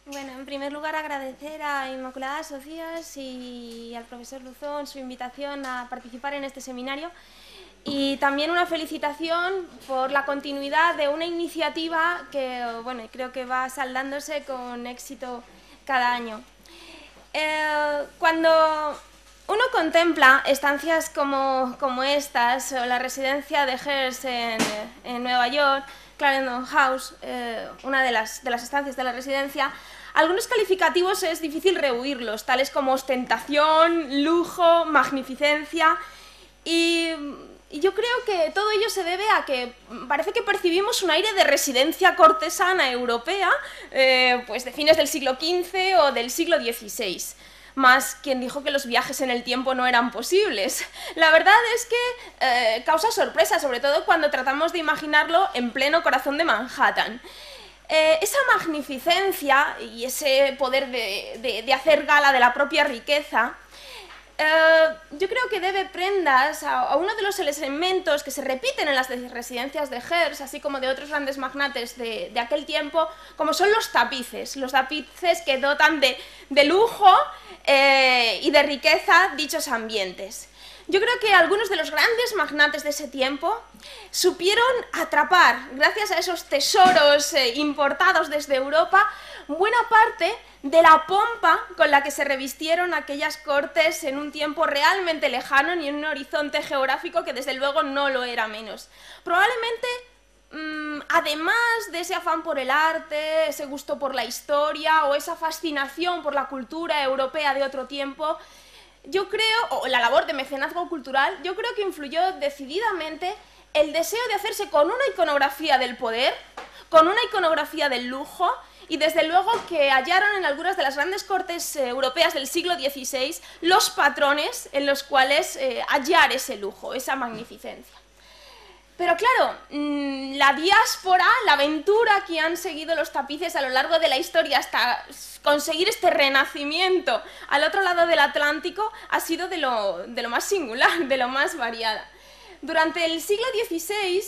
Bueno, en primer lugar agradecer a Inmaculada Socias y al profesor Luzón su invitación a participar en este seminario y también una felicitación por la continuidad de una iniciativa que, bueno, creo que va saldándose con éxito cada año. Cuando uno contempla estancias como estas, o la residencia de Hearst en Nueva York, Clarendon House, una de las estancias de la residencia, algunos calificativos es difícil rehuirlos, tales como ostentación, lujo, magnificencia, y yo creo que todo ello se debe a que parece que percibimos un aire de residencia cortesana europea, pues de fines del siglo XV o del siglo XVI. Más quien dijo que los viajes en el tiempo no eran posibles. La verdad es que causa sorpresa, sobre todo cuando tratamos de imaginarlo en pleno corazón de Manhattan. Esa magnificencia y ese poder de hacer gala de la propia riqueza, yo creo que debe prendas a uno de los elementos que se repiten en las residencias de Hearst, así como de otros grandes magnates de aquel tiempo, como son los tapices que dotan de lujo y de riqueza dichos ambientes. Yo creo que algunos de los grandes magnates de ese tiempo supieron atrapar, gracias a esos tesoros importados desde Europa, buena parte de la pompa con la que se revistieron aquellas cortes en un tiempo realmente lejano y en un horizonte geográfico que desde luego no lo era menos. Probablemente, además de ese afán por el arte, ese gusto por la historia o esa fascinación por la cultura europea de otro tiempo, yo creo, o la labor de mecenazgo cultural, yo creo que influyó decididamente el deseo de hacerse con una iconografía del poder, con una iconografía del lujo, y desde luego que hallaron en algunas de las grandes cortes europeas del siglo XVI los patrones en los cuales hallar ese lujo, esa magnificencia. Pero claro, la diáspora, la aventura que han seguido los tapices a lo largo de la historia hasta conseguir este renacimiento al otro lado del Atlántico ha sido de lo más singular, de lo más variada. Durante el siglo XVI,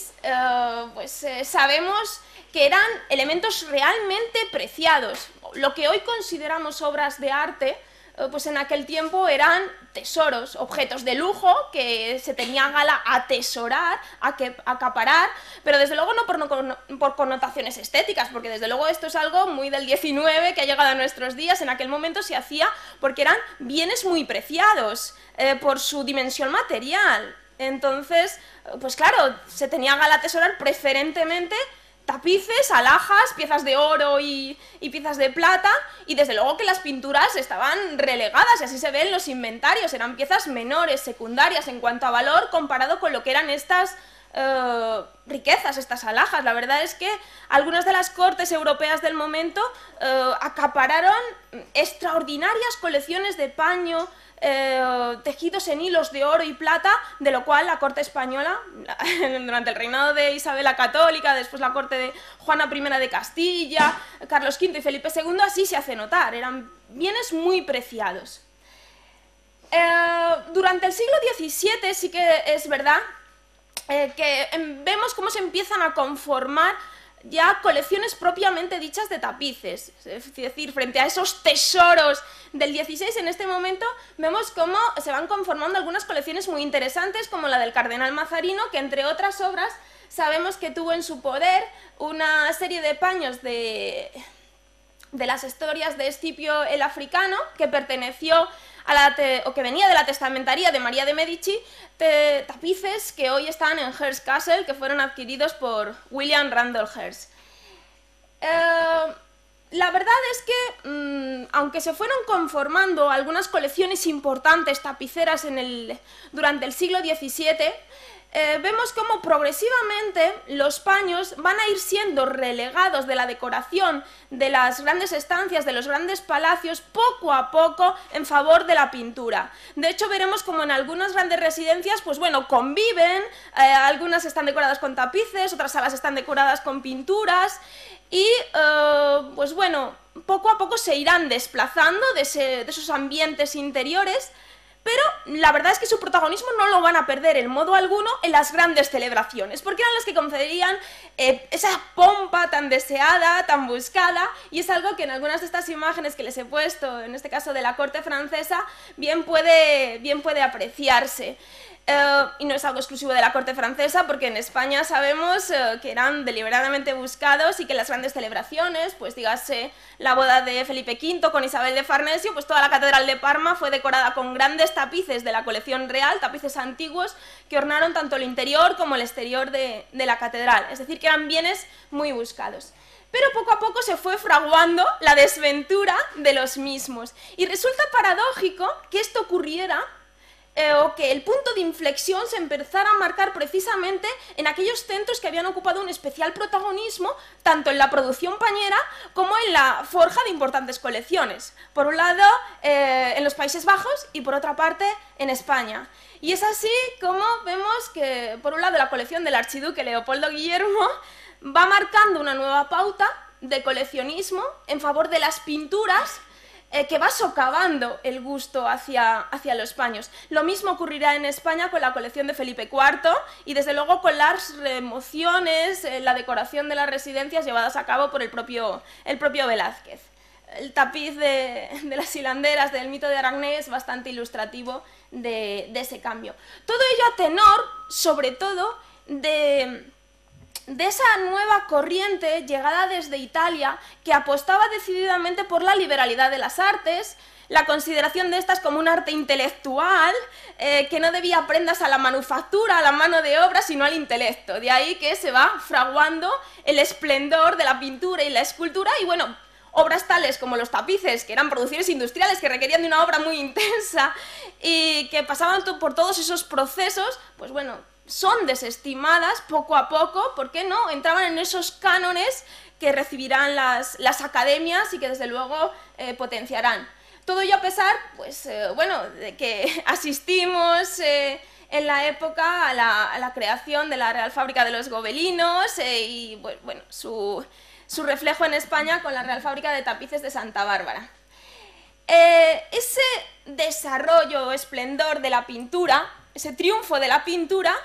sabemos que eran elementos realmente preciados. Lo que hoy consideramos obras de arte, pues en aquel tiempo eran tesoros, objetos de lujo que se tenía gala atesorar, acaparar, pero desde luego no por connotaciones estéticas, porque desde luego esto es algo muy del XIX que ha llegado a nuestros días. En aquel momento se hacía porque eran bienes muy preciados por su dimensión material. Entonces, pues claro, se tenía gala atesorar preferentemente tapices, alhajas, piezas de oro y piezas de plata, y desde luego que las pinturas estaban relegadas, y así se ve en los inventarios, eran piezas menores, secundarias en cuanto a valor comparado con lo que eran estas riquezas, estas alhajas. La verdad es que algunas de las cortes europeas del momento acapararon extraordinarias colecciones de paño, tejidos en hilos de oro y plata, de lo cual la corte española, durante el reinado de Isabel la Católica, después la corte de Juana I de Castilla, Carlos V y Felipe II, así se hace notar, eran bienes muy preciados. Durante el siglo XVII sí que es verdad que vemos cómo se empiezan a conformar ya colecciones propiamente dichas de tapices. Es decir, frente a esos tesoros del XVI, en este momento vemos cómo se van conformando algunas colecciones muy interesantes, como la del cardenal Mazarino, que entre otras obras sabemos que tuvo en su poder una serie de paños de las historias de Escipio el Africano, que perteneció o que venía de la testamentaría de María de Medici, tapices que hoy están en Hearst Castle, que fueron adquiridos por William Randolph Hearst. La verdad es que, aunque se fueron conformando algunas colecciones importantes tapiceras durante el siglo XVII, vemos cómo progresivamente los paños van a ir siendo relegados de la decoración de las grandes estancias, de los grandes palacios, poco a poco en favor de la pintura. De hecho, veremos como en algunas grandes residencias, pues bueno, conviven, algunas están decoradas con tapices, otras salas están decoradas con pinturas, y pues bueno, poco a poco se irán desplazando de esos ambientes interiores pero la verdad es que su protagonismo no lo van a perder en modo alguno en las grandes celebraciones, porque eran las que concederían esa pompa tan deseada, tan buscada, y es algo que en algunas de estas imágenes que les he puesto, en este caso de la corte francesa, bien puede apreciarse. Y no es algo exclusivo de la corte francesa, porque en España sabemos que eran deliberadamente buscados y que las grandes celebraciones, pues dígase la boda de Felipe V con Isabel de Farnesio, pues toda la catedral de Parma fue decorada con grandes tapices de la colección real, tapices antiguos que ornaron tanto el interior como el exterior de la catedral, es decir, que eran bienes muy buscados. Pero poco a poco se fue fraguando la desventura de los mismos, y resulta paradójico que esto ocurriera o que el punto de inflexión se empezara a marcar precisamente en aquellos centros que habían ocupado un especial protagonismo tanto en la producción pañera como en la forja de importantes colecciones. Por un lado, en los Países Bajos y por otra parte, en España. Y es así como vemos que, por un lado, la colección del archiduque Leopoldo Guillermo va marcando una nueva pauta de coleccionismo en favor de las pinturas, que va socavando el gusto hacia los paños. Lo mismo ocurrirá en España con la colección de Felipe IV y desde luego con las remociones, la decoración de las residencias llevadas a cabo por el propio Velázquez. El tapiz de las hilanderas del mito de Aragné es bastante ilustrativo de ese cambio. Todo ello a tenor, sobre todo, de esa nueva corriente llegada desde Italia que apostaba decididamente por la liberalidad de las artes, la consideración de estas como un arte intelectual, que no debía prendas a la manufactura, a la mano de obra, sino al intelecto. De ahí que se va fraguando el esplendor de la pintura y la escultura, y bueno, obras tales como los tapices, que eran producciones industriales que requerían de una obra muy intensa y que pasaban por todos esos procesos, pues bueno, son desestimadas poco a poco, porque no entraban en esos cánones que recibirán las academias y que desde luego potenciarán. Todo ello a pesar, pues, bueno, de que asistimos en la época a la creación de la Real Fábrica de los Gobelinos y bueno, su reflejo en España con la Real Fábrica de Tapices de Santa Bárbara. Ese desarrollo, esplendor de la pintura, ese triunfo de la pintura,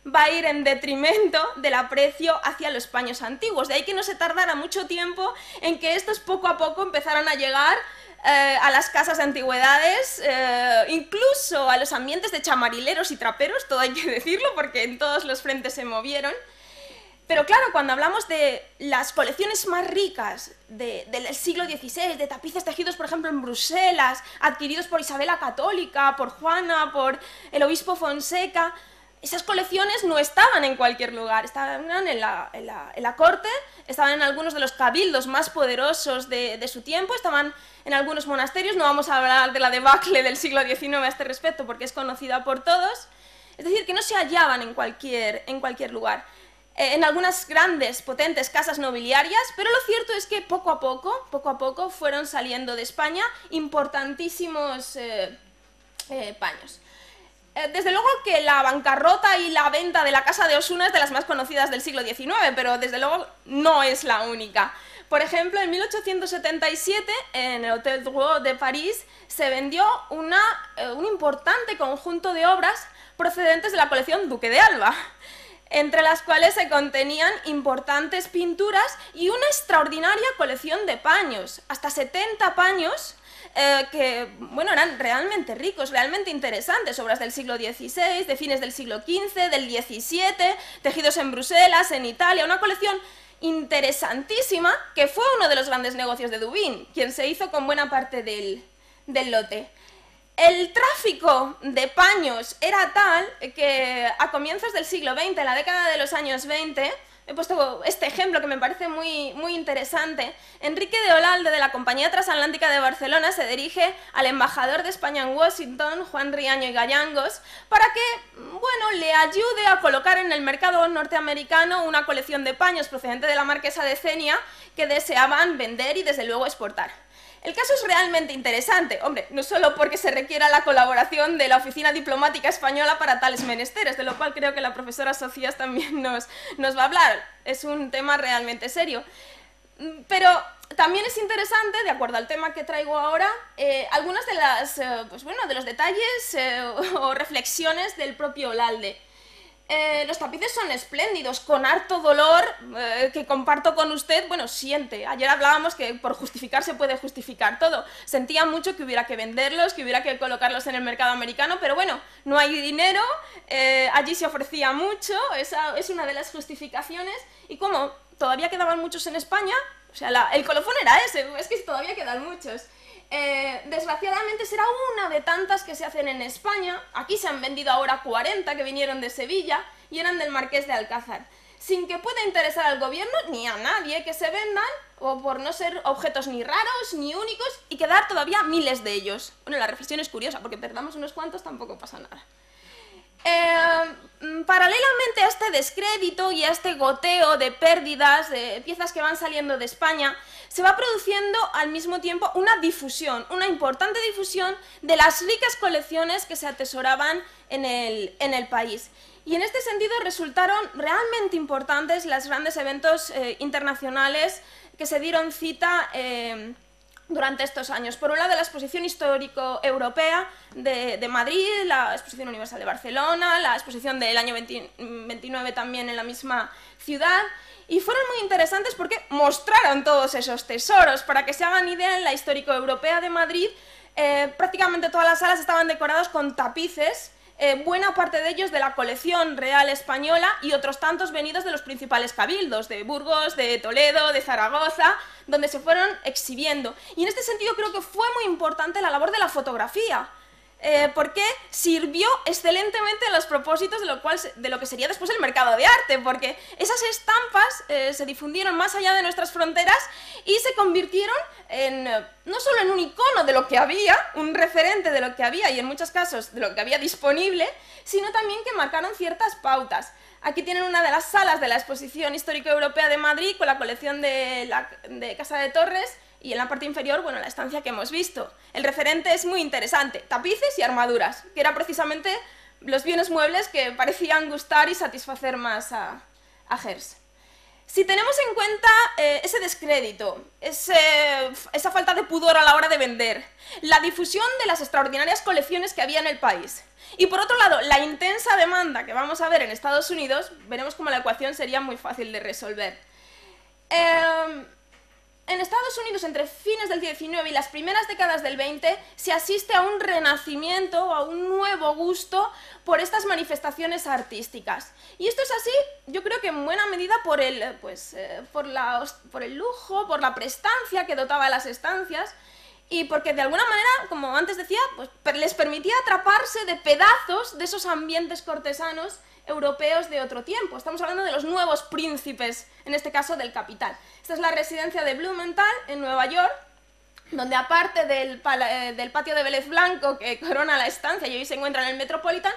va a ir en detrimento del aprecio hacia los paños antiguos. De ahí que no se tardara mucho tiempo en que estos poco a poco empezaran a llegar a las casas de antigüedades, incluso a los ambientes de chamarileros y traperos, todo hay que decirlo, porque en todos los frentes se movieron. Pero claro, cuando hablamos de las colecciones más ricas del siglo XVI, de tapices tejidos, por ejemplo, en Bruselas, adquiridos por Isabel la Católica, por Juana, por el obispo Fonseca, esas colecciones no estaban en cualquier lugar, estaban en la corte, estaban en algunos de los cabildos más poderosos de su tiempo, estaban en algunos monasterios. No vamos a hablar de la debacle del siglo XIX a este respecto porque es conocida por todos. Es decir, que no se hallaban en cualquier lugar. En algunas grandes, potentes casas nobiliarias, pero lo cierto es que poco a poco fueron saliendo de España importantísimos paños. Desde luego que la bancarrota y la venta de la Casa de Osuna es de las más conocidas del siglo XIX, pero desde luego no es la única. Por ejemplo, en 1877, en el Hotel Drouot de París, se vendió un importante conjunto de obras procedentes de la colección Duque de Alba, entre las cuales se contenían importantes pinturas y una extraordinaria colección de paños, hasta 70 paños, que bueno, eran realmente ricos, realmente interesantes, obras del siglo XVI, de fines del siglo XV, del XVII, tejidos en Bruselas, en Italia, una colección interesantísima que fue uno de los grandes negocios de Dubín, quien se hizo con buena parte del lote. El tráfico de paños era tal que a comienzos del siglo XX, en la década de los años 20, he puesto este ejemplo que me parece muy interesante. Enrique de Olalde, de la Compañía Transatlántica de Barcelona, se dirige al embajador de España en Washington, Juan Riaño y Gallangos, para que, bueno, le ayude a colocar en el mercado norteamericano una colección de paños procedente de la marquesa de Cenia que deseaban vender y desde luego exportar. El caso es realmente interesante, hombre, no solo porque se requiera la colaboración de la Oficina Diplomática Española para tales menesteres, de lo cual creo que la profesora Sofías también nos va a hablar, es un tema realmente serio. Pero también es interesante, de acuerdo al tema que traigo ahora, algunas de las, pues bueno, de los detalles o reflexiones del propio Olalde. Los tapices son espléndidos, con harto dolor que comparto con usted, bueno, siente. Ayer hablábamos que por justificar se puede justificar todo. Sentía mucho que hubiera que venderlos, que hubiera que colocarlos en el mercado americano, pero bueno, no hay dinero, allí se ofrecía mucho, esa es una de las justificaciones, y como todavía quedaban muchos en España, o sea, el colofón era ese, es que todavía quedan muchos. Desgraciadamente será una de tantas que se hacen en España. Aquí se han vendido ahora 40 que vinieron de Sevilla y eran del Marqués de Alcázar, sin que pueda interesar al gobierno ni a nadie que se vendan, o por no ser objetos ni raros ni únicos, y quedar todavía miles de ellos. Bueno, la reflexión es curiosa, porque perdamos unos cuantos tampoco pasa nada. Paralelamente a este descrédito y a este goteo de pérdidas de piezas que van saliendo de España, se va produciendo al mismo tiempo una difusión, una importante difusión de las ricas colecciones que se atesoraban en el país. Y en este sentido resultaron realmente importantes los grandes eventos internacionales que se dieron cita durante estos años. Por un lado, la Exposición Histórico-Europea de Madrid, la Exposición Universal de Barcelona, la exposición del año 29 también en la misma ciudad, y fueron muy interesantes porque mostraron todos esos tesoros. Para que se hagan idea, en la Histórico-Europea de Madrid prácticamente todas las salas estaban decoradas con tapices, buena parte de ellos de la colección real española y otros tantos venidos de los principales cabildos, de Burgos, de Toledo, de Zaragoza, donde se fueron exhibiendo. Y en este sentido creo que fue muy importante la labor de la fotografía, porque sirvió excelentemente a los propósitos de lo que sería después el mercado de arte, porque esas estampas se difundieron más allá de nuestras fronteras y se convirtieron no solo en un icono de lo que había, un referente de lo que había y en muchos casos de lo que había disponible, sino también que marcaron ciertas pautas. Aquí tienen una de las salas de la Exposición Histórico-Europea de Madrid con la colección de Casa de Torres, y en la parte inferior, bueno, la estancia que hemos visto. El referente es muy interesante, tapices y armaduras, que eran precisamente los bienes muebles que parecían gustar y satisfacer más a Hearst. Si tenemos en cuenta ese descrédito, esa falta de pudor a la hora de vender, la difusión de las extraordinarias colecciones que había en el país, y por otro lado, la intensa demanda que vamos a ver en Estados Unidos, veremos cómo la ecuación sería muy fácil de resolver. En Estados Unidos, entre fines del 19 y las primeras décadas del 20, se asiste a un renacimiento, a un nuevo gusto por estas manifestaciones artísticas. Y esto es así, yo creo que en buena medida por el lujo, por la prestancia que dotaba las estancias, y porque de alguna manera, como antes decía, pues, les permitía atraparse de pedazos de esos ambientes cortesanos europeos de otro tiempo. Estamos hablando de los nuevos príncipes, en este caso del capital. Esta es la residencia de Blumenthal en Nueva York, donde aparte del patio de Vélez Blanco que corona la estancia y hoy se encuentra en el Metropolitan,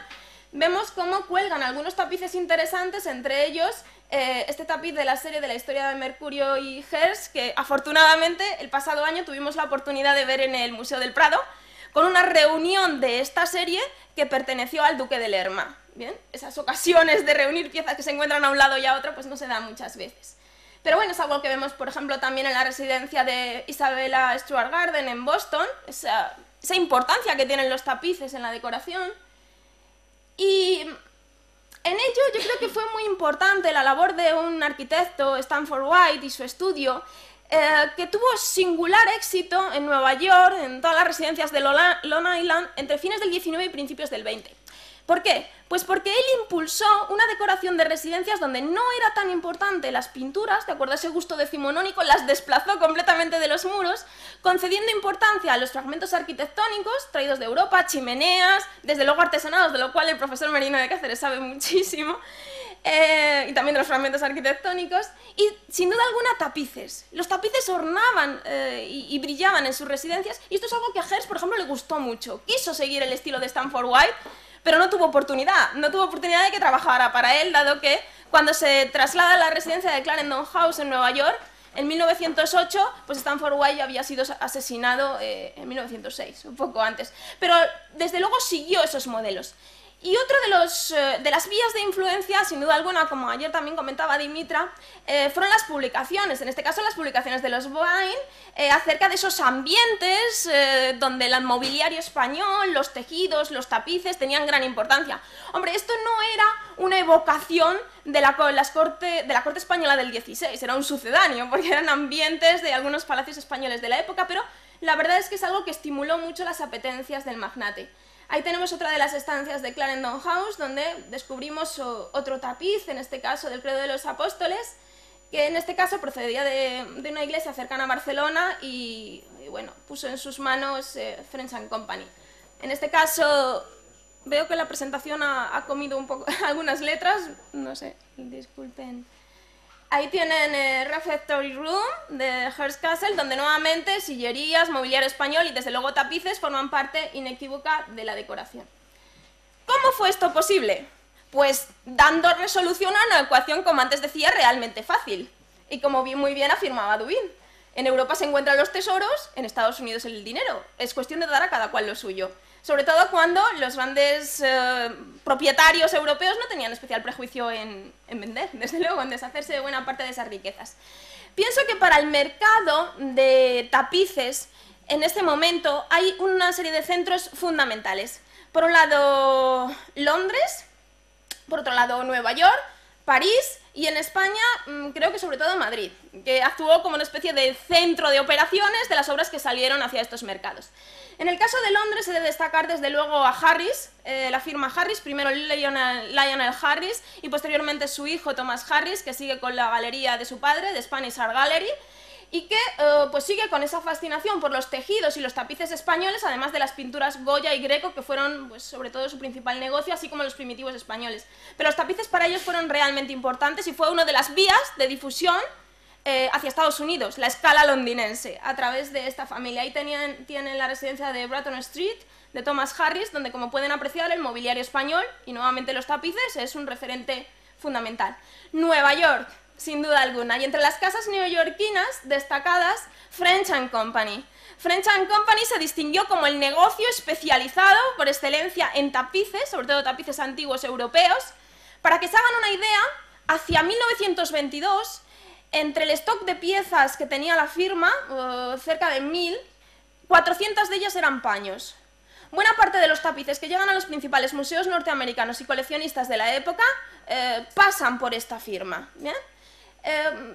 vemos cómo cuelgan algunos tapices interesantes, entre ellos este tapiz de la serie de la historia de Mercurio y Hearst, que afortunadamente el pasado año tuvimos la oportunidad de ver en el Museo del Prado, con una reunión de esta serie que perteneció al Duque de Lerma. Bien, esas ocasiones de reunir piezas que se encuentran a un lado y a otro, pues no se dan muchas veces. Pero bueno, es algo que vemos, por ejemplo, también en la residencia de Isabella Stewart Gardner en Boston, esa importancia que tienen los tapices en la decoración. Y en ello yo creo que fue muy importante la labor de un arquitecto, Stanford White, y su estudio, que tuvo singular éxito en Nueva York, en todas las residencias de Long Island, entre fines del 19 y principios del 20. ¿Por qué? Pues porque él impulsó una decoración de residencias donde no era tan importante las pinturas, de acuerdo a ese gusto decimonónico, las desplazó completamente de los muros, concediendo importancia a los fragmentos arquitectónicos traídos de Europa, chimeneas, desde luego artesanados, de lo cual el profesor Merino de Cáceres sabe muchísimo, y también de los fragmentos arquitectónicos, y sin duda alguna tapices. Los tapices ornaban y brillaban en sus residencias, y esto es algo que a Hearst, por ejemplo, le gustó mucho. Quiso seguir el estilo de Stanford White, pero no tuvo oportunidad de que trabajara para él, dado que cuando se traslada a la residencia de Clarendon House en Nueva York, en 1908, pues Stanford White había sido asesinado en 1906, un poco antes. Pero desde luego siguió esos modelos. Y otro de las vías de influencia, sin duda alguna, como ayer también comentaba Dimitra, fueron las publicaciones, en este caso las publicaciones de los Boain, acerca de esos ambientes donde el mobiliario español, los tejidos, los tapices tenían gran importancia. Hombre, esto no era una evocación de la corte española del XVI, era un sucedáneo, porque eran ambientes de algunos palacios españoles de la época, pero la verdad es que es algo que estimuló mucho las apetencias del magnate. Ahí tenemos otra de las estancias de Clarendon House, donde descubrimos otro tapiz, en este caso del Credo de los Apóstoles, que en este caso procedía de una iglesia cercana a Barcelona y bueno, puso en sus manos French & Company. En este caso veo que la presentación ha comido un poco algunas letras, no sé, disculpen. Ahí tienen Refectory Room de Hearst Castle, donde nuevamente sillerías, mobiliario español y desde luego tapices forman parte inequívoca de la decoración. ¿Cómo fue esto posible? Pues dando resolución a una ecuación, como antes decía, realmente fácil. Y como muy bien afirmaba Dubin, en Europa se encuentran los tesoros, en Estados Unidos el dinero. Es cuestión de dar a cada cual lo suyo. Sobre todo cuando los grandes propietarios europeos no tenían especial prejuicio en vender, desde luego, en deshacerse de buena parte de esas riquezas. Pienso que para el mercado de tapices, en este momento, hay una serie de centros fundamentales. Por un lado, Londres, por otro lado, Nueva York, París y en España, creo que sobre todo Madrid, que actuó como una especie de centro de operaciones de las obras que salieron hacia estos mercados. En el caso de Londres se debe destacar desde luego a Harris, la firma Harris, primero Lionel Harris y posteriormente su hijo Thomas Harris, que sigue con la galería de su padre, de Spanish Art Gallery, y que pues sigue con esa fascinación por los tejidos y los tapices españoles, además de las pinturas Goya y Greco, que fueron pues, sobre todo su principal negocio, así como los primitivos españoles. Pero los tapices para ellos fueron realmente importantes y fue una de las vías de difusión hacia Estados Unidos, la escala londinense, a través de esta familia. Ahí tienen la residencia de Bratton Street, de Thomas Harris, donde como pueden apreciar el mobiliario español y nuevamente los tapices es un referente fundamental. Nueva York, sin duda alguna, y entre las casas neoyorquinas destacadas, French & Company. French & Company se distinguió como el negocio especializado por excelencia en tapices, sobre todo tapices antiguos europeos. Para que se hagan una idea, hacia 1922, entre el stock de piezas que tenía la firma, cerca de 1000, 400 de ellas eran paños. Buena parte de los tapices que llegan a los principales museos norteamericanos y coleccionistas de la época pasan por esta firma. ¿Bien?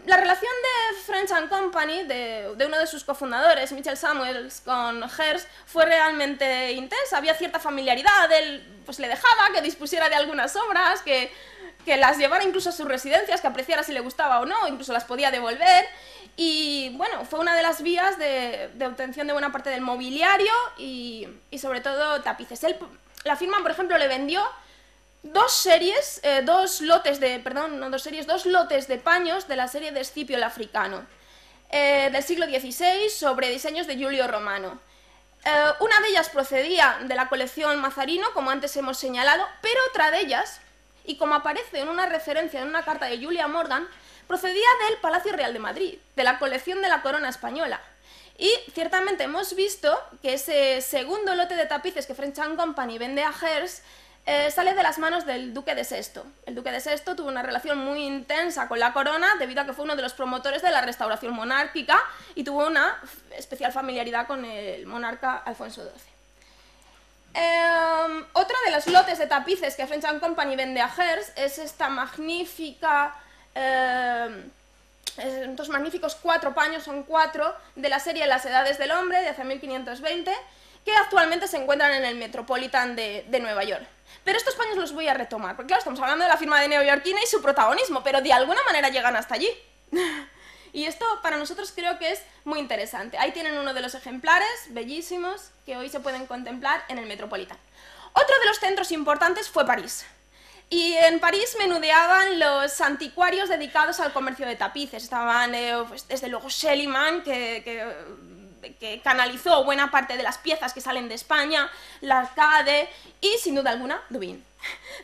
La relación de French & Company, de uno de sus cofundadores, Mitchell Samuels, con Hearst, fue realmente intensa. Había cierta familiaridad, él pues, le dejaba que dispusiera de algunas obras, que las llevara incluso a sus residencias, que apreciara si le gustaba o no, incluso las podía devolver. Y bueno, fue una de las vías de obtención de buena parte del mobiliario y sobre todo tapices. La firma, por ejemplo, le vendió dos lotes de paños de la serie de Escipión el Africano, del siglo XVI, sobre diseños de Giulio Romano. Una de ellas procedía de la colección Mazarino, como antes hemos señalado, pero otra de ellas, y como aparece en una referencia en una carta de Julia Morgan, procedía del Palacio Real de Madrid, de la colección de la Corona Española. Y ciertamente hemos visto que ese segundo lote de tapices que French & Company vende a Hearst sale de las manos del Duque de Sexto. El Duque de Sexto tuvo una relación muy intensa con la corona debido a que fue uno de los promotores de la restauración monárquica y tuvo una especial familiaridad con el monarca Alfonso XII. Otro de los lotes de tapices que French & Company vende a Hearst es esta magnífica, estos magníficos 4 paños, son 4, de la serie Las Edades del Hombre, de hace 1520, que actualmente se encuentran en el Metropolitan de Nueva York. Pero estos paños los voy a retomar, porque claro, estamos hablando de la firma de neoyorquina y su protagonismo, pero de alguna manera llegan hasta allí. Y esto para nosotros creo que es muy interesante. Ahí tienen uno de los ejemplares bellísimos que hoy se pueden contemplar en el Metropolitan. Otro de los centros importantes fue París. Y en París menudeaban los anticuarios dedicados al comercio de tapices. Estaban pues, desde luego Schliemann, que canalizó buena parte de las piezas que salen de España, la Arcade y, sin duda alguna, Dubin.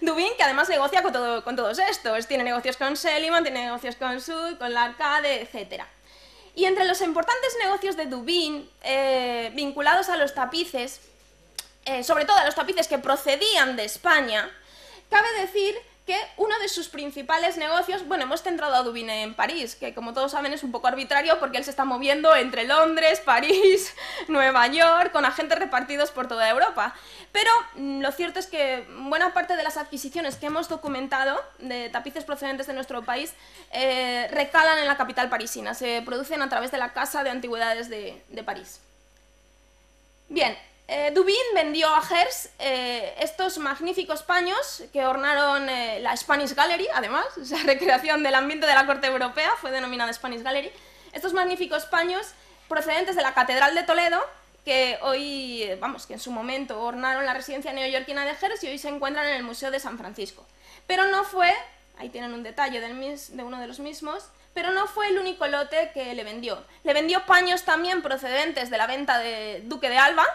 Dubin, que además negocia con todos estos. Tiene negocios con Schliemann, tiene negocios con Sud, con la Arcade, etc. Y entre los importantes negocios de Dubin, vinculados a los tapices, sobre todo a los tapices que procedían de España, cabe decir que uno de sus principales negocios, bueno, hemos centrado a Dubin en París, que como todos saben es un poco arbitrario porque él se está moviendo entre Londres, París, Nueva York, con agentes repartidos por toda Europa. Pero lo cierto es que buena parte de las adquisiciones que hemos documentado de tapices procedentes de nuestro país recalan en la capital parisina, se producen a través de la Casa de Antigüedades de París. Bien. Dubin vendió a Hearst estos magníficos paños que ornaron la Spanish Gallery, además, esa recreación del ambiente de la corte europea fue denominada Spanish Gallery. Estos magníficos paños procedentes de la Catedral de Toledo, que hoy, vamos, que en su momento ornaron la residencia neoyorquina de Hearst y hoy se encuentran en el Museo de San Francisco. Pero no fue, ahí tienen un detalle de uno de los mismos, pero no fue el único lote que le vendió. Le vendió paños también procedentes de la venta de Duque de Alba,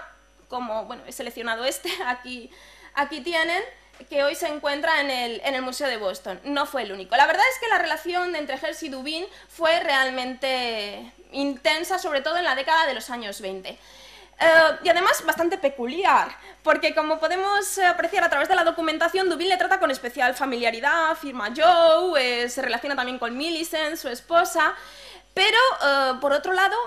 como, bueno, he seleccionado aquí tienen, que hoy se encuentra en el Museo de Boston. No fue el único. La verdad es que la relación entre Hearst y Dubin fue realmente intensa, sobre todo en la década de los años 20. Y además bastante peculiar, porque como podemos apreciar a través de la documentación, Dubin le trata con especial familiaridad, firma Joe, se relaciona también con Millicent, su esposa, pero por otro lado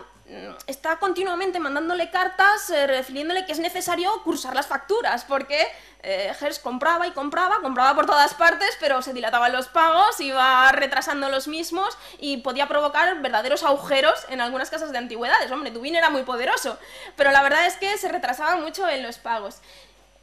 está continuamente mandándole cartas refiriéndole que es necesario cursar las facturas, porque Hearst compraba y compraba por todas partes, pero se dilataban los pagos, iba retrasando los mismos y podía provocar verdaderos agujeros en algunas casas de antigüedades. Hombre, Dubin era muy poderoso, pero la verdad es que se retrasaba mucho en los pagos.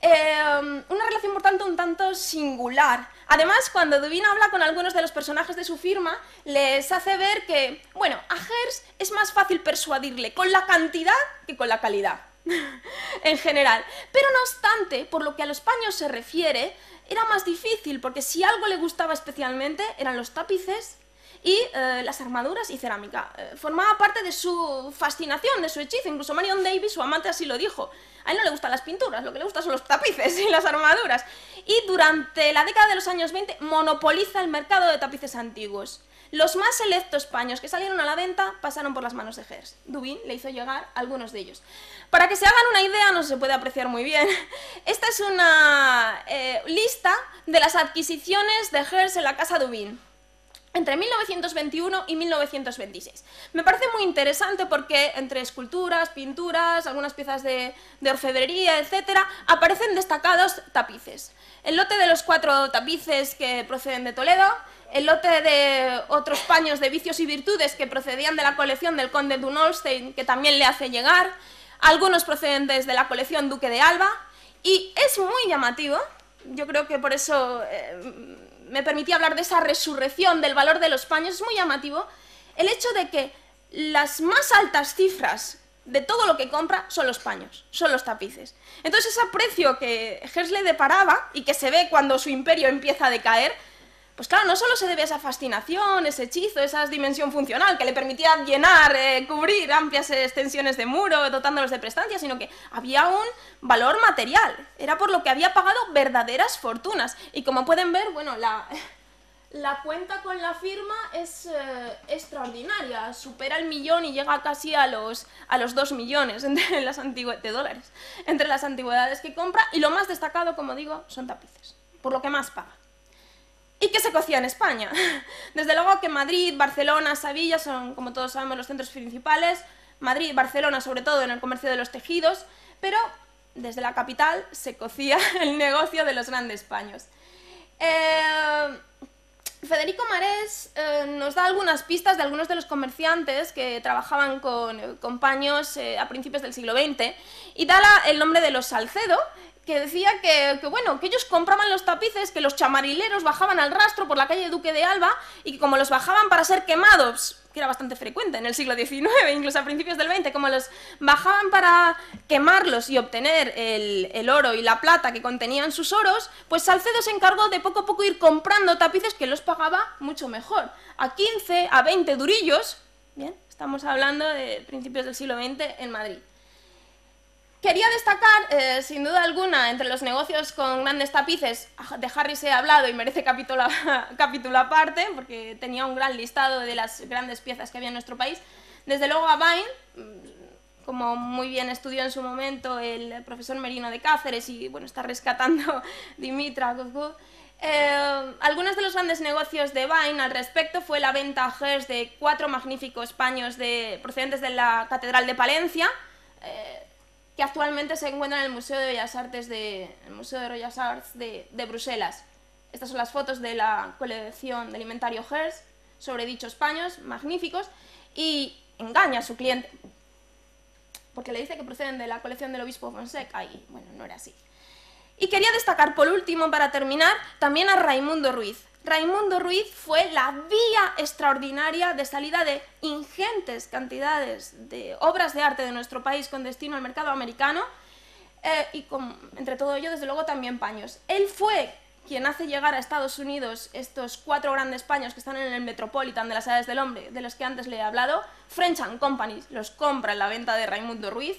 Una relación, por tanto, un tanto singular. Además, cuando Dubin habla con algunos de los personajes de su firma, les hace ver que, bueno, a Hearst es más fácil persuadirle con la cantidad que con la calidad, en general. Pero no obstante, por lo que a los paños se refiere, era más difícil, porque si algo le gustaba especialmente eran los tapices y las armaduras y cerámica. Formaba parte de su fascinación, de su hechizo. Incluso Marion Davies, su amante, así lo dijo. A él no le gustan las pinturas, lo que le gustan son los tapices y las armaduras. Y durante la década de los años 20 monopoliza el mercado de tapices antiguos. Los más selectos paños que salieron a la venta pasaron por las manos de Hearst. Dubin le hizo llegar algunos de ellos. Para que se hagan una idea, no se puede apreciar muy bien, esta es una lista de las adquisiciones de Hearst en la casa Dubin entre 1921 y 1926. Me parece muy interesante porque entre esculturas, pinturas, algunas piezas de orfebrería, etc., aparecen destacados tapices. El lote de los 4 tapices que proceden de Toledo, el lote de otros paños de vicios y virtudes que procedían de la colección del conde Dunolstein, que también le hace llegar, algunos procedentes de la colección Duque de Alba, y es muy llamativo, yo creo que por eso me permití hablar de esa resurrección del valor de los paños, es muy llamativo el hecho de que las más altas cifras de todo lo que compra son los paños, son los tapices. Entonces ese precio que Hearst le deparaba y que se ve cuando su imperio empieza a decaer, pues claro, no solo se debe a esa fascinación, ese hechizo, esa dimensión funcional que le permitía llenar, cubrir amplias extensiones de muro, dotándolos de prestancia, sino que había un valor material. Era por lo que había pagado verdaderas fortunas. Y como pueden ver, bueno, la cuenta con la firma es extraordinaria. Supera el millón y llega casi a los 2 millones de dólares entre las antigüedades que compra. Y lo más destacado, como digo, son tapices, por lo que más paga. ¿Y qué se cocía en España? Desde luego que Madrid, Barcelona, Sevilla son, como todos sabemos, los centros principales. Madrid y Barcelona, sobre todo en el comercio de los tejidos, pero desde la capital se cocía el negocio de los grandes paños. Federico Marés nos da algunas pistas de algunos de los comerciantes que trabajaban con paños a principios del siglo XX y da el nombre de los Salcedo, que decía que ellos compraban los tapices, que los chamarileros bajaban al rastro por la calle Duque de Alba y que como los bajaban para ser quemados, que era bastante frecuente en el siglo XIX, incluso a principios del XX, como los bajaban para quemarlos y obtener el oro y la plata que contenían sus oros, pues Salcedo se encargó de poco a poco ir comprando tapices que los pagaba mucho mejor, a 15, a 20 durillos, bien, estamos hablando de principios del siglo XX en Madrid. Quería destacar, sin duda alguna, entre los negocios con grandes tapices, de Harris he hablado y merece capítulo aparte, porque tenía un gran listado de las grandes piezas que había en nuestro país. Desde luego a Vine, como muy bien estudió en su momento el profesor Merino de Cáceres y bueno, está rescatando Dimitra Gogol. Algunos de los grandes negocios de Vine al respecto fue la venta a Hearst de 4 magníficos paños procedentes de la Catedral de Palencia, que actualmente se encuentran en el Museo de Bellas Artes de Bruselas. Estas son las fotos de la colección del inventario Hearst sobre dichos paños magníficos, y engaña a su cliente porque le dice que proceden de la colección del obispo Fonseca y bueno, no era así. Y quería destacar por último, para terminar, también a Raimundo Ruiz. Raimundo Ruiz fue la vía extraordinaria de salida de ingentes cantidades de obras de arte de nuestro país con destino al mercado americano, y entre todo ello, desde luego, también paños. Él fue quien hace llegar a Estados Unidos estos 4 grandes paños que están en el Metropolitan de las Edades del Hombre, de los que antes le he hablado. French & Company los compra en la venta de Raimundo Ruiz.